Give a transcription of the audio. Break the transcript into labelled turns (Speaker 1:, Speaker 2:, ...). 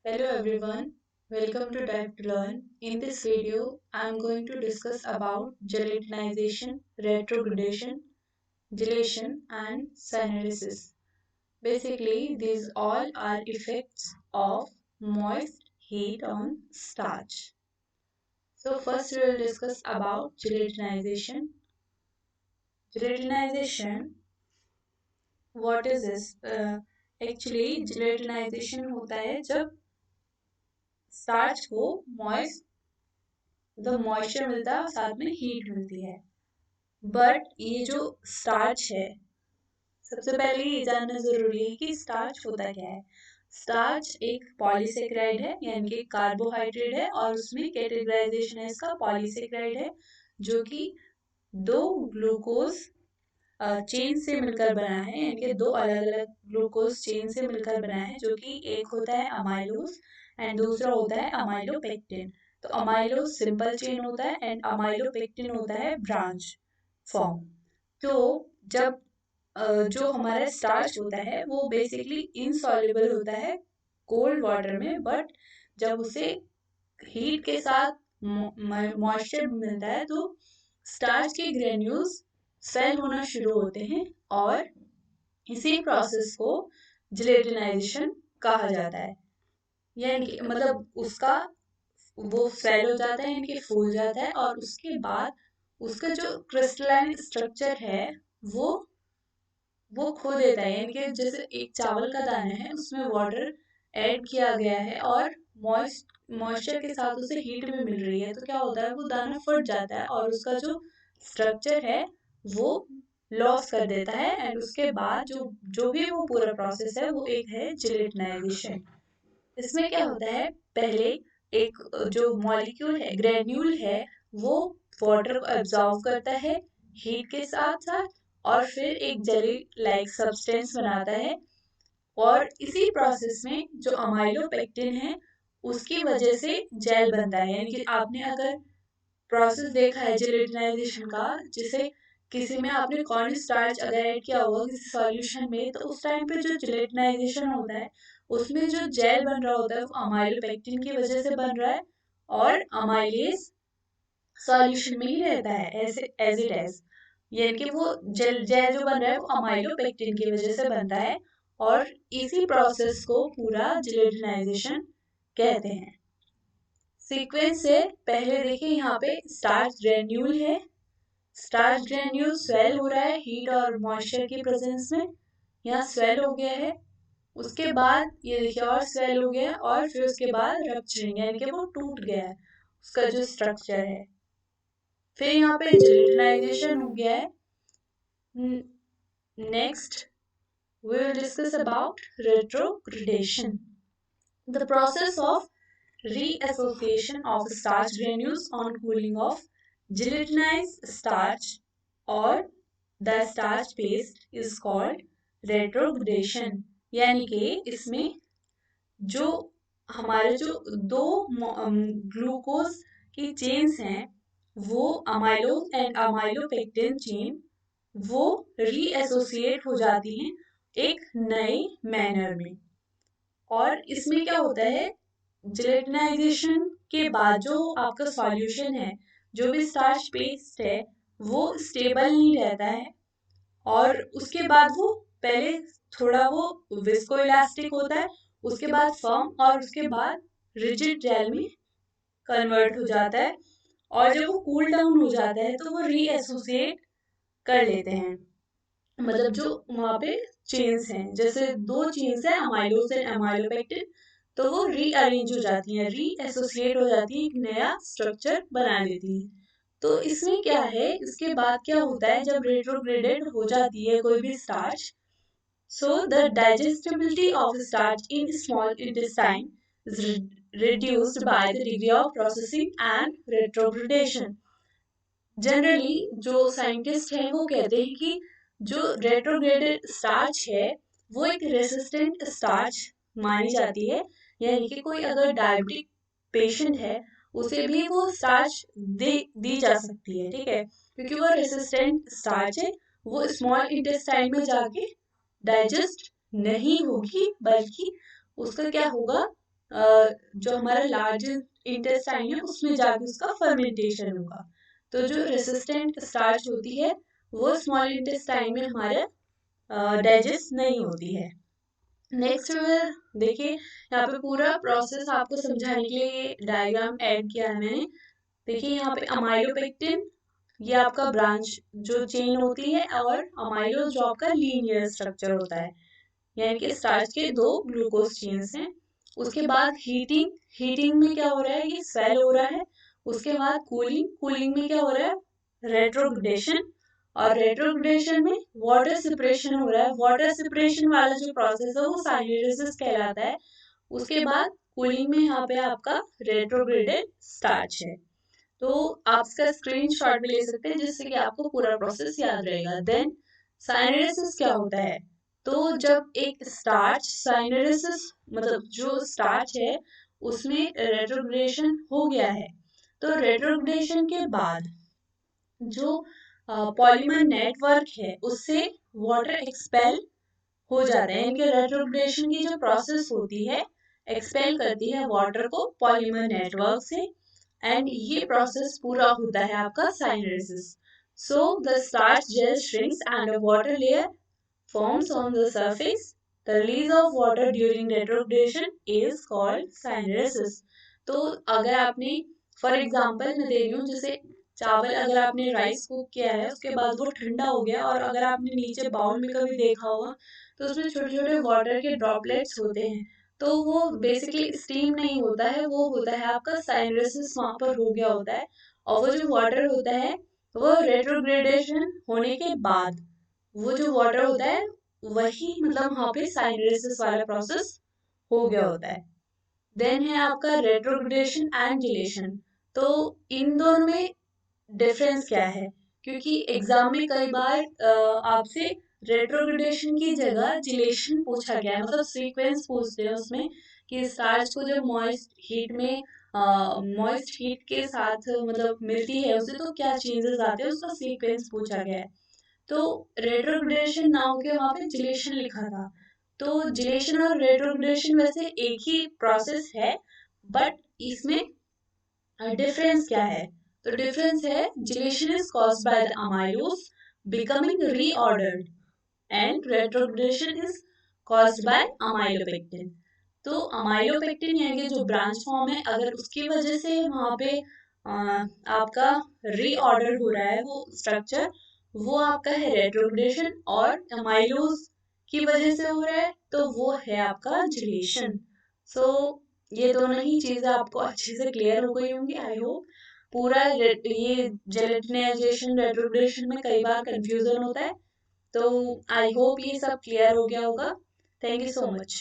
Speaker 1: Hello everyone, welcome to Dive to Learn. In this video, I am going to discuss about gelatinization, retrogradation, gelation and syneresis. Basically, these all are effects of moist heat on starch. So first we will discuss about gelatinization. Gelatinization, what is this? Actually, gelatinization होता है जब starch को moist moisture मिलता है और साथ में heat मिलती है। बट ये जो स्टार्च है, सबसे पहले ये जानना जरूरी है कि स्टार्च होता क्या है। स्टार्च एक पॉलीसेक्राइड है, यानी कि कार्बोहाइड्रेट है, और उसमें कैटेगराइजेशन है इसका पॉलीसेक्राइड है, जो कि दो ग्लूकोज चेन से मिलकर बना है, यानी कि दो अलग अलग ग्लूकोज चेन से मिलकर बना है, जो कि एक होता है अमाइलोज एंड दूसरा होता है अमाइलोपेक्टिन। तो अमाइलोज सिंपल चेन होता है एंड अमाइलोपेक्टिन होता है ब्रांच फॉर्म। तो जब जो हमारा स्टार्च होता है वो बेसिकली इनसॉल्युबल होता है कोल्ड वाटर में, बट जब उसे हीट के साथ मॉइस्चर मिलता है तो स्टार्च के ग्रेन्यूल्स सेल होना शुरू होते हैं और इसी प्रोसेस को जिलेटिनाइजेशन कहा जाता है। यानी मतलब उसका वो सेल हो जाता है, यानी फूल जाता है, और उसके बाद उसका जो क्रिस्टलाइन स्ट्रक्चर है वो खो देता है। यानी कि जैसे एक चावल का दाना है, उसमें वाटर ऐड किया गया है और मॉइस्चर के साथ उसे हीट भी मिल रही है, तो क्या होता है वो दाना फट जाता है और उसका जो स्ट्रक्चर है वो लॉस कर देता है। एंड उसके बाद जो जो भी वो पूरा प्रोसेस है वो एक है जिलेटिनाइजेशन। इसमें क्या होता है, पहले एक जो मॉलिक्यूल है, ग्रेन्यूल है, वो वाटर को एब्जॉर्व करता है हीट के साथ साथ और फिर एक जेली लाइक सब्सटेंस बनाता है। और इसी प्रोसेस में जो अमाइलोपेक्टिन है उसकी वजह से जेल बनता है। यानी कि आपने अगर प्रोसेस देखा है जिलेटिनाइजेशन का, जिसे किसी में आपने कॉर्न स्टार्च अगर ऐड किया होगा किसी सॉल्यूशन में, तो उस टाइम पे जो जिलेटिनाइजेशन होता है उसमें जो जेल बन रहा होता है वो अमाइलोपेक्टिन की वजह से बन रहा है और अमाइलेज सॉल्यूशन में ही रहता है ऐसे एज इट एज। यानी कि वो जेल जेल जो बन रहा है वो अमाइलोपेक्टिन की वजह से बनता है और इसी प्रोसेस को पूरा जिलेटिनाइजेशन कहते हैं। सीक्वेंस से पहले देखिए, यहाँ पे स्टार्च ग्रेन्यूल है। स्टार्च ग्रेन्यूल स्वेल हो रहा है हीट और मॉइस्चर की प्रेजेंस में, यहाँ स्वेल हो गया है। उसके बाद ये देखिए और स्वेल हो गया और फिर उसके बाद रप्चरिंग, यानी कि वो टूट गया है उसका जो स्ट्रक्चर है। फिर यहाँ पे जिलेटिनाइजेशन हो गया है। Next we will discuss about retrogradation, the process of reassociation of starch granules on cooling of gelatinized starch or the starch paste is called retrogradation। यानी कि इसमें जो हमारे जो दो ग्लूकोज की चेन्स हैं वो अमाइलोज एंड अमाइलोपेक्टिन चेन वो रीएसोसिएट हो जाती हैं एक नए मैनर में। और इसमें क्या होता है, जिलेटिनाइजेशन के बाद जो आपका सॉल्यूशन है, जो भी स्टार्च पेस्ट है, वो स्टेबल नहीं रहता है और उसके बाद वो पहले थोड़ा वो विस्को इलास्टिक होता है, उसके बाद फर्म और उसके बाद रिजिड जेल में कन्वर्ट हो जाता है। और जब वो कूल डाउन हो जाता है तो वो रीएसोसिएट कर लेते हैं। मतलब जो वहाँ पे चेन्स हैं, जैसे दो चेन्स है अमाइलोज एंड अमाइलोपेक्टिन, तो वो रीअरेंज हो जाती हैं, रीएसोसिएट हो जाती है, एक नया स्ट्रक्चर बना देती है। तो इसमें क्या है, इसके बाद क्या होता है जब रेट्रोग्रेडेड हो जाती है कोई भी starch, so the digestibility of starch in small intestine is reduced by the degree of processing and retrogradation। Generally जो साइंटिस्ट हैं वो कहते हैं कि जो रेट्रोग्रेडेड स्टार्च है वो एक रेसिस्टेंट स्टार्च मानी जाती है। यानी कि कोई अगर डायबिटिक पेशेंट है उसे भी वो स्टार्च दी जा सकती है, ठीक है, क्योंकि वो रेसिस्टेंट स्टार्च है, वो स्मॉल इंटेस्टाइन में जाके डाइजेस्ट नहीं होगी, बल्कि उसका क्या होगा, जो हमारा लार्ज इंटेस्टाइन है उसमें जाके उसका फर्मेंटेशन होगा। तो जो रेसिस्टेंट स्टार्च होती है वो स्मॉल इंटेस्टाइन में हमारे डाइजेस्ट नहीं होती है। नेक्स्ट देखिए यहाँ पे पूरा प्रोसेस आपको समझाने के लिए डायग्राम ऐड किया है मैंने। देखिए यहाँ पे अमाइलोपेक्टिन ये आपका ब्रांच जो चेन होती है, और अमाइलो जो आपका लीनियर स्ट्रक्चर होता है, यानी कि स्टार्च के दो ग्लूकोज चेन्स हैं। उसके बाद हीटिंग, हीटिंग में क्या हो रहा है, ये स्वेल हो रहा है। उसके बाद कूलिंग, कूलिंग में क्या हो रहा है, रेट्रोग्रेडेशन, और रेट्रोग्रेडेशन में वाटर सेपरेशन हो रहा है। वाटर सेपरेशन वाला जो प्रोसेस है वो साइनेरिसिस कहलाता है। उसके बाद कूलिंग में यहाँ पे आपका रेट्रोग्रेडेड स्टार्च है। तो आप इसका स्क्रीनशॉट भी ले सकते हैं जिससे कि आपको पूरा प्रोसेस याद रहेगा। देन साइनेरिसिस क्या होता है, तो जब एक स्टार्च साइनेरिसिस मतलब जो स्टार्च है उसमें रेट्रोग्रेडेशन हो गया है, तो रेट्रोग्रेडेशन के बाद जो पॉलीमर नेटवर्क है उससे वाटर एक्सपेल हो जाता है। इनके रेट्रोग्रेडेशन की जो प्रोसेस होती है एक्सपेल करती है वाटर को पॉलीमर नेटवर्क से, एंड ये प्रोसेस पूरा होता है आपका syneresis. So the starch gel shrinks and a water layer forms on the surface. The release of water during retrogradation is called syneresis. तो अगर आपने फॉर एग्जाम्पल मैं दे रही हूँ, जैसे चावल अगर आपने राइस कुक किया है उसके बाद वो ठंडा हो गया, और अगर आपने नीचे बाउल में कभी देखा होगा तो उसमें छोटे छोटे वाटर के ड्रॉपलेट्स होते हैं, तो वो बेसिकली स्टीम नहीं होता है, वो होता है आपका साइनेरिसिस वहां पर हो गया होता है। और वो जो वाटर होता है वो रेट्रोग्रेडेशन होने के बाद वो जो वाटर होता है वही मतलब वहां पे साइनेरिसिस वाला प्रोसेस हो गया होता है। देन है आपका रेट्रोग्रेडेशन एंड जिलेशन। तो इन दोनों में डिफरेंस क्या है, क्योंकि एग्जाम में कई बार आपसे रेट्रोग्रेडेशन की जगह जिलेशन पूछा गया है, मतलब सीक्वेंस पूछते हैं उसमें कि स्टार्च को जब मॉइस्ट हीट में मॉइस्ट हीट के साथ मतलब मिलती है उसे तो क्या चेंजेस आते हैं उसका सीक्वेंस पूछा गया है। तो रेट्रोग्रेडेशन ना होके वहां पे जिलेशन लिखा था। तो जिलेशन और रेट्रोग्रेडेशन वैसे एक ही प्रोसेस है, बट इसमें डिफरेंस क्या है, तो डिफरेंस है gelation is caused by the amylose becoming reordered, and retrogradation is caused by amylopectin. तो अमाइलोपेक्टिन यानी कि जो ब्रांच फॉर्म है, अगर उसकी वजह से वहां पे आपका रीऑर्डर हो रहा है वो स्ट्रक्चर, वो आपका है रेट्रोग्रेडेशन, और अमाइलोज की वजह से हो रहा है तो वो है आपका जिलेशन। सो ये दोनों ही चीजें आपको अच्छे से क्लियर हो गई होंगी आई होप। पूरा ये जेलेटिनाइजेशन रेट्रोग्रेडेशन में कई बार कंफ्यूजन होता है, तो आई होप ये सब क्लियर हो गया होगा। Thank you so much.